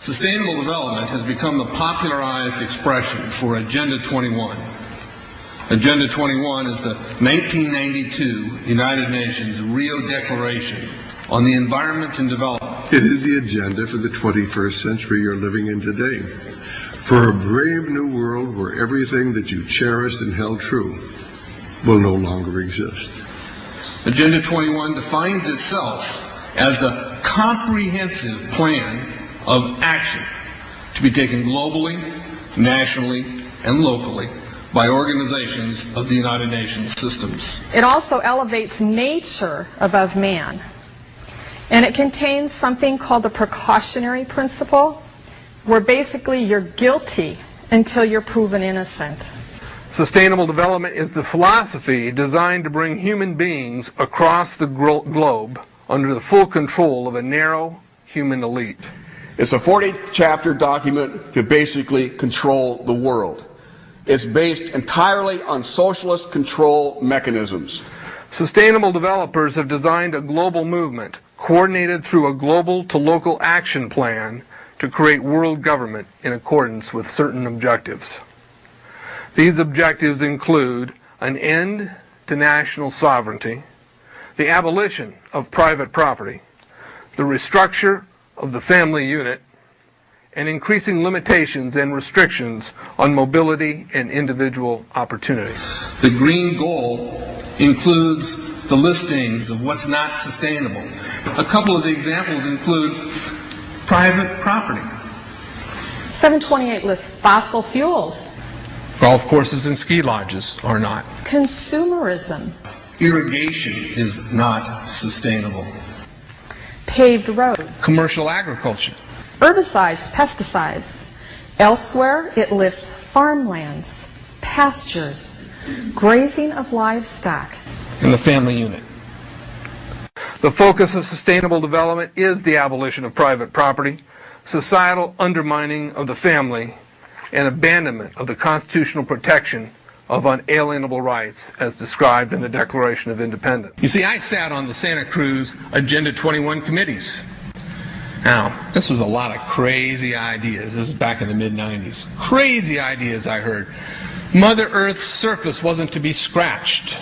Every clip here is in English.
Sustainable development has become the popularized expression for Agenda 21. Agenda 21 is the 1992 United Nations Rio Declaration on the Environment and Development. It is the agenda for the 21st century you're living in today. For a brave new world where everything that you cherished and held true will no longer exist. Agenda 21 defines itself as the comprehensive plan of action to be taken globally, nationally, and locally by organizations of the United Nations systems. It also elevates nature above man. And it contains something called the precautionary principle, where basically you're guilty until you're proven innocent. Sustainable development is the philosophy designed to bring human beings across the globe under the full control of a narrow human elite. It's a 40-chapter document to basically control the world. It's based entirely on socialist control mechanisms. Sustainable developers have designed a global movement coordinated through a global to local action plan to create world government in accordance with certain objectives. These objectives include an end to national sovereignty, the abolition of private property, the restructure of the family unit, and increasing limitations and restrictions on mobility and individual opportunity. The green goal includes the listings of what's not sustainable. A couple of the examples include private property. 728 lists fossil fuels. Golf courses and ski lodges are not. Consumerism. Irrigation is not sustainable. Paved roads. Commercial agriculture. Herbicides, pesticides. Elsewhere, it lists farmlands, pastures, grazing of livestock. And the family unit. The focus of sustainable development is the abolition of private property, societal undermining of the family, and abandonment of the constitutional protection of unalienable rights as described in the Declaration of Independence. You see, I sat on the Santa Cruz Agenda 21 committees. Now, this was a lot of crazy ideas. This was back in the mid-90s. Crazy ideas I heard. Mother Earth's surface wasn't to be scratched.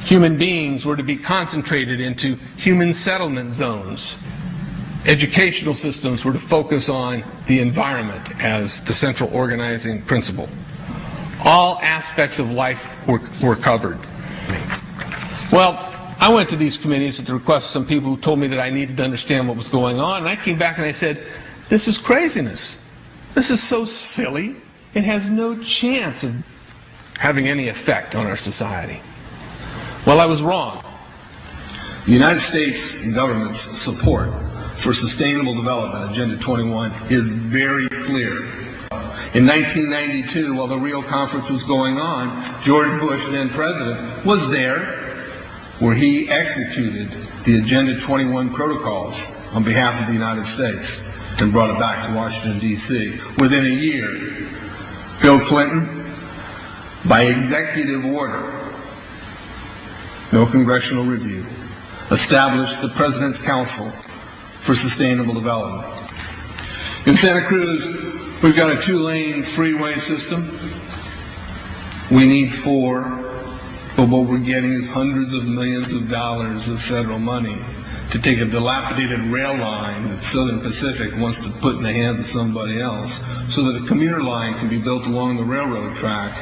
Human beings were to be concentrated into human settlement zones. Educational systems were to focus on the environment as the central organizing principle. All aspects of life were covered. Well, I went to these committees at the request of some people who told me that I needed to understand what was going on, and I came back and I said, this is craziness. This is so silly. It has no chance of having any effect on our society. Well, I was wrong. The United States government's support for sustainable development, Agenda 21, is very clear. In 1992, while the Rio Conference was going on, George Bush, then president, was there where he executed the Agenda 21 protocols on behalf of the United States and brought it back to Washington, D.C. Within a year, Bill Clinton, by executive order, no congressional review, established the President's Council for Sustainable Development. In Santa Cruz, we've got a 2-lane freeway system. We need 4, but what we're getting is hundreds of millions of dollars of federal money to take a dilapidated rail line that Southern Pacific wants to put in the hands of somebody else so that a commuter line can be built along the railroad track.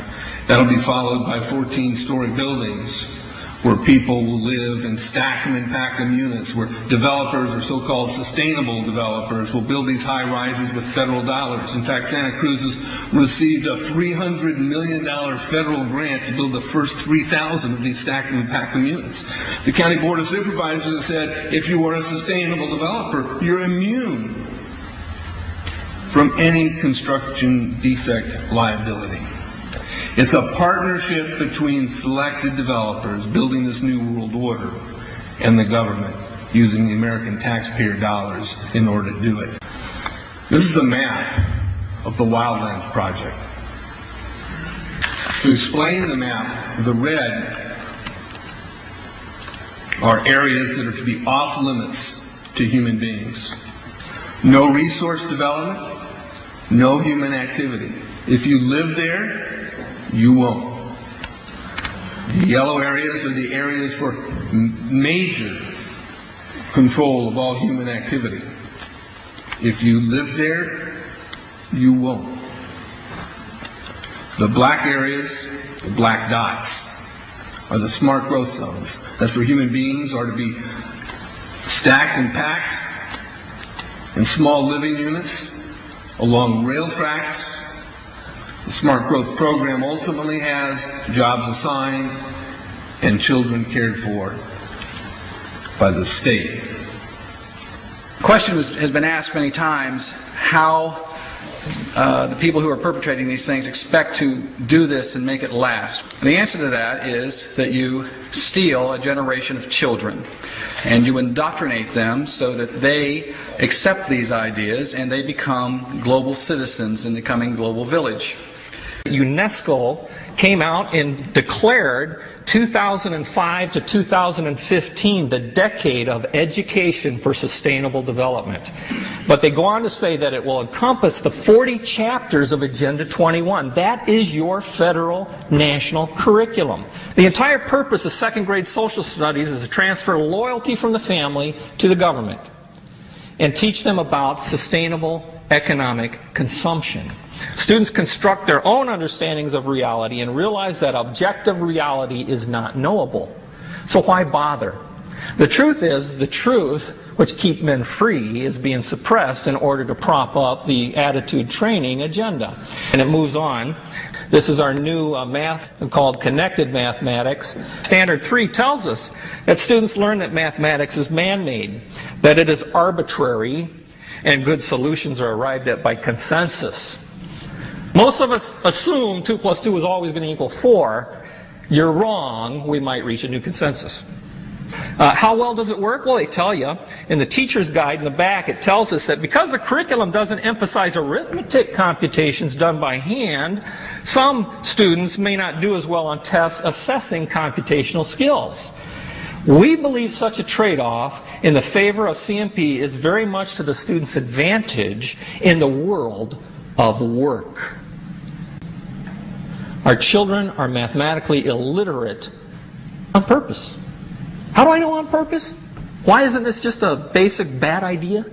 That'll be followed by 14-story buildings where people will live and stack them and pack them units, where developers or so-called sustainable developers will build these high rises with federal dollars. In fact, Santa Cruz has received a $300 million federal grant to build the first 3,000 of these stack them and pack them units. The County Board of Supervisors has said, if you are a sustainable developer, you're immune from any construction defect liability. It's a partnership between selected developers building this new world order and the government using the American taxpayer dollars in order to do it. This is a map of the Wildlands Project. To explain the map, the red are areas that are to be off limits to human beings. No resource development, No human activity. If you live there, you won't. The yellow areas are the areas for major control of all human activity. If you live there, you won't. The black areas, the black dots, are the smart growth zones. That's where human beings are to be stacked and packed in small living units along rail tracks. The smart growth program ultimately has jobs assigned and children cared for by the state. The question has been asked many times how the people who are perpetrating these things expect to do this and make it last. And the answer to that is that you steal a generation of children and you indoctrinate them so that they accept these ideas and they become global citizens in the coming global village. UNESCO came out and declared 2005 to 2015 the decade of education for sustainable development. But they go on to say that it will encompass the 40 chapters of Agenda 21. That is your federal national curriculum. The entire purpose of second grade social studies is to transfer loyalty from the family to the government and teach them about sustainable economic consumption. Students construct their own understandings of reality and realize that objective reality is not knowable. So why bother? The truth is, the truth which keep men free is being suppressed in order to prop up the attitude training agenda. And it moves on. This is our new math called connected mathematics. Standard 3 tells us that students learn that mathematics is man-made, that it is arbitrary, and good solutions are arrived at by consensus. Most of us assume 2 plus 2 is always going to equal 4. You're wrong. We might reach a new consensus. How well does it work? Well, they tell you in the teacher's guide in the back, it tells us that because the curriculum doesn't emphasize arithmetic computations done by hand, some students may not do as well on tests assessing computational skills. We believe such a trade-off in the favor of CMP is very much to the student's advantage in the world of work. Our children are mathematically illiterate on purpose. How do I know on purpose? Why isn't this just a basic bad idea?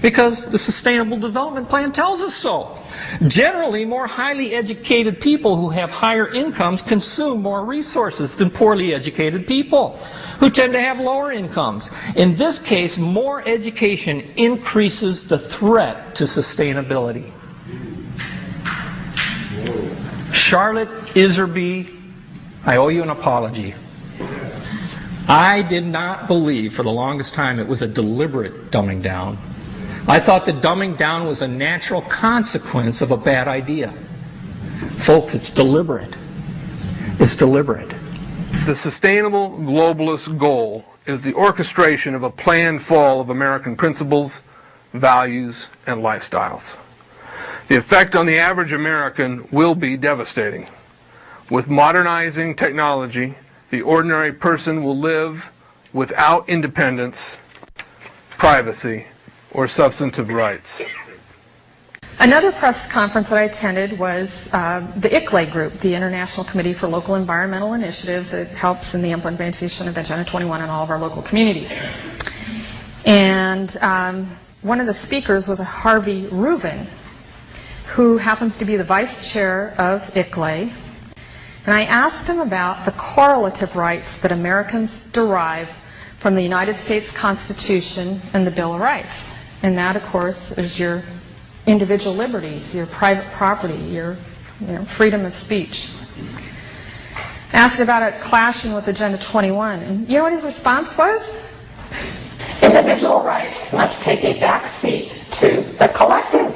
Because the Sustainable Development Plan tells us so. Generally, more highly educated people who have higher incomes consume more resources than poorly educated people who tend to have lower incomes. In this case, more education increases the threat to sustainability. Charlotte Iserby, I owe you an apology. I did not believe for the longest time it was a deliberate dumbing down. I thought the dumbing down was a natural consequence of a bad idea. Folks, it's deliberate. It's deliberate. The sustainable globalist goal is the orchestration of a planned fall of American principles, values, and lifestyles. The effect on the average American will be devastating. With modernizing technology, the ordinary person will live without independence, privacy, or substantive rights. Another press conference that I attended was the ICLE group, the International Committee for Local Environmental Initiatives. It helps in the implementation of Agenda 21 in all of our local communities. And one of the speakers was a Harvey Reuven, who happens to be the vice chair of ICLE. And I asked him about the correlative rights that Americans derive from the United States Constitution and the Bill of Rights. And that, of course, is your individual liberties, your private property, your freedom of speech. I asked about it clashing with Agenda 21. And you know what his response was? Individual rights must take a back seat to the collective